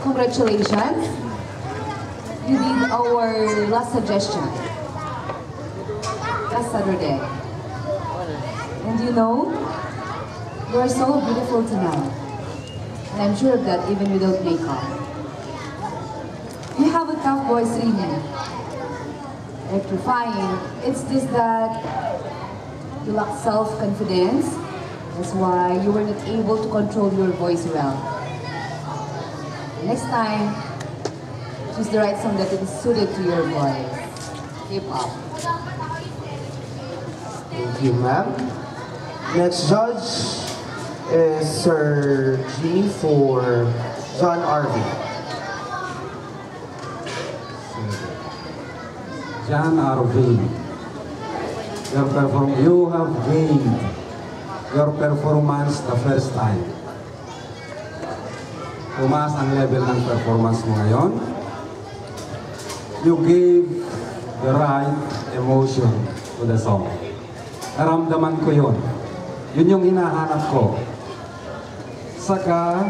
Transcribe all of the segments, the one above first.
Congratulations. You did our last suggestion last Saturday. And you know, you are so beautiful tonight. And I'm sure of that even without makeup. You have a tough voice, really. Electrifying. It's just that you lack self-confidence. That's why you were not able to control your voice well. Next time, choose the right song that is suited to your voice. Keep up. Thank you, ma'am. Next judge is Sir G for John Arvin. John Arvin, you have gained your performance the first time. Tumaas ang level ng performance mo ngayon. You gave the right emotion to the song. Naramdaman ko yun. Yun yung hinahanap ko. Saka,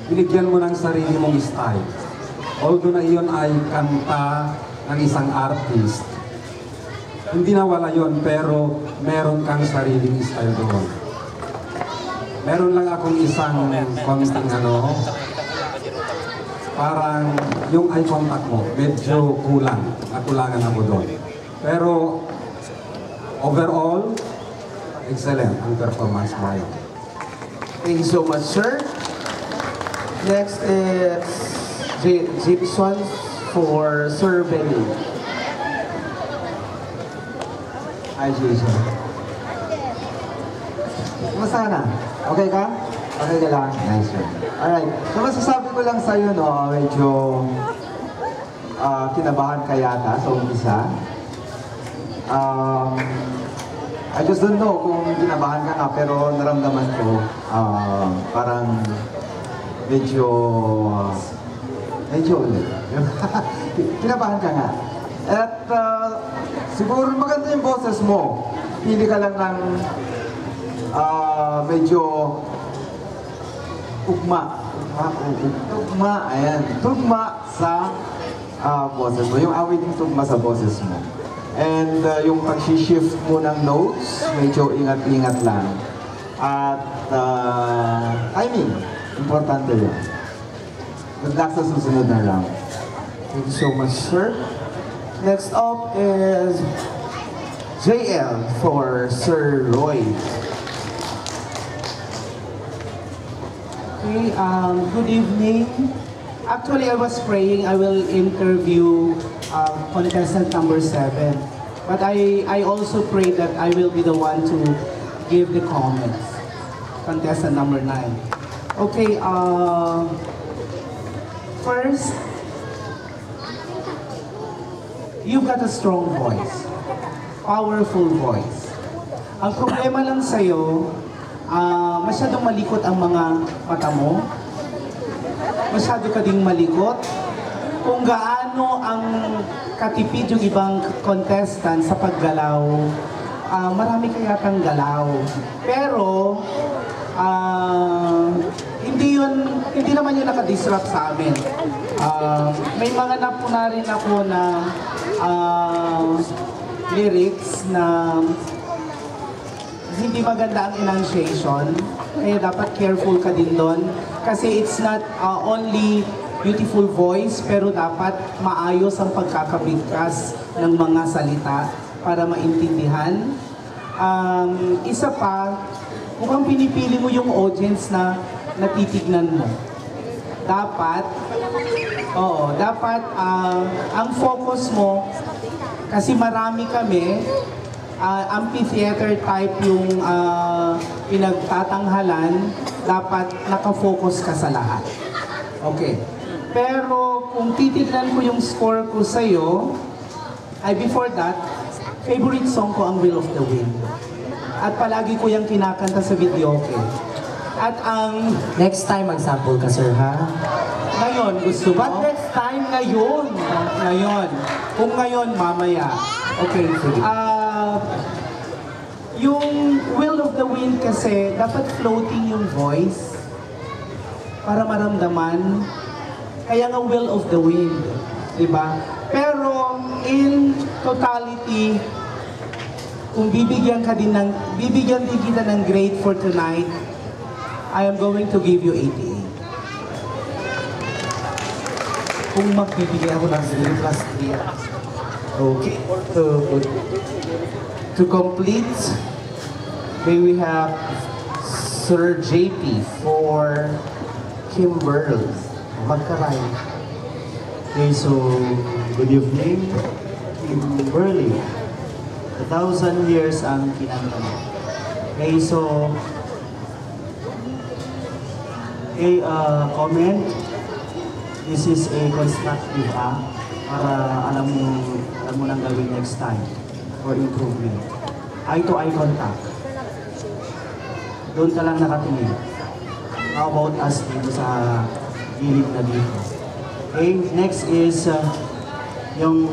binigyan mo ng sarili mong style. Although na iyon ay kanta ng isang artist, hindi nawala yon, pero meron kang sariling style doon. Meron lang akong isang konting parang yung eye contact mo, medyo kulang. Nakulangan ako doon. Pero overall, excellent ang performance mo ngayon. Thank you so much, sir. Next is Gibson for Sir Benny. Hi, Jason. Kumusta ka na? Okay ka? Okay ka lang? Nice, sir. Alright. So, masasabi ko lang sa'yo, no, medyo kinabahan ka yata sa umpisa. I just don't know kung kinabahan ka na, pero naramdaman ko parang medyo ulit. Kinabahan ka nga. At siguro maganda yung boses mo. Pili ka lang ng medyo tugma sa boses mo. Yung awiting tugma sa boses mo. And yung pag-shift mo ng notes, medyo ingat-ingat lang. At timing, importante yun. Good luck sa susunod na round. Thank you so much, sir. Next up is JL for Sir Roy. Okay, good evening. Actually, I was praying I will interview contestant number 7. But I also pray that I will be the one to give the comments. Contestant number 9. Okay, first, you've got a strong voice. Powerful voice. Ang problema lang sa'yo, masyadong malikot ang mga mata mo. Masyado ka ding malikot. Kung gaano ang katipid yung ibang contestant sa paggalaw, marami kaya kang galaw. Pero, hindi naman yun nakadisrupt sa amin. May mga napuna rin ako na lyrics na hindi maganda ang enunciation, kaya dapat careful ka din doon. Kasi it's not only beautiful voice, pero dapat maayos ang pagkakabigkas ng mga salita para maintindihan. Isa pa, mukhang pinipili mo yung audience na natitignan mo. Dapat ang focus mo, kasi marami kami, amphitheater type yung pinagtatanghalan, dapat nakafocus ka sa lahat. Okay. Pero kung titignan ko yung score ko sa'yo, before that, favorite song ko ang Will of the Wind. At palagi ko yung kinakanta sa video, okay. At ang... Next time, mag-sample ka, sir, ha? Ngayon, gusto mo? But next time, ngayon! Ngayon. Kung ngayon, mamaya. Okay. Yung Will of the Wind kasi Kasi dapat floating yung voice para maramdaman. Kaya nga will of the wind, di ba? Pero in totality, kung bibigyan din kita ng grade for tonight, I am going to give you 88. Kung magbibigay ako ng 0 plus 3. Okay. To complete, may we have Sir JP for Kimberly. Magkaray. Okay, so good evening. Kimberly. 1,000 years ang kinanta mo. Okay, so comment. This is a constructive para alam mo nang gawin next time for improvement. Eye to eye contact. Doon ka lang nakatingin. How about us dito sa gilid na dito? Okay, next is yung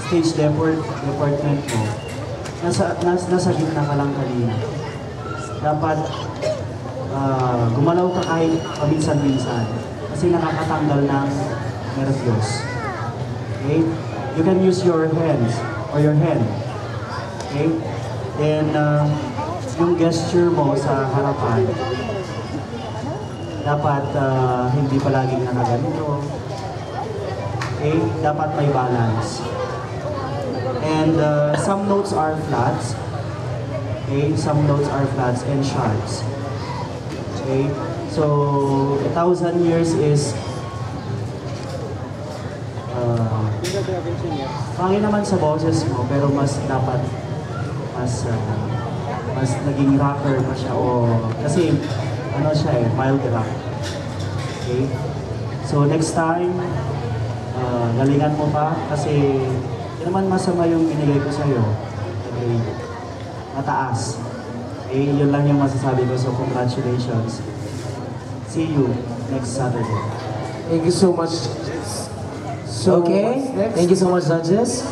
stage department mo. Nasa gitna ka lang kanina. Dapat gumalaw ka kahit paminsan-minsan kasi nakakatanggal ng nervyos. Okay? You can use your hands or your hand. Okay? Then, yung gesture mo sa harapan, dapat hindi palaging nakaganito. Okay? Dapat may balance. And some notes are flats. Okay? Some notes are flats and sharps. Okay? So, 1,000 years is pangin naman sa boses mo, pero mas naging rocker pa siya kasi ano siya mild rock. Okay? So next time, galingan mo pa kasi hindi naman masama yung binigay ko sa'yo. Okay? Mataas. Okay? Yun lang yung masasabi ko. So congratulations. See you next Saturday. Thank you so much. So, Okay, what's next? thank you so much, judges.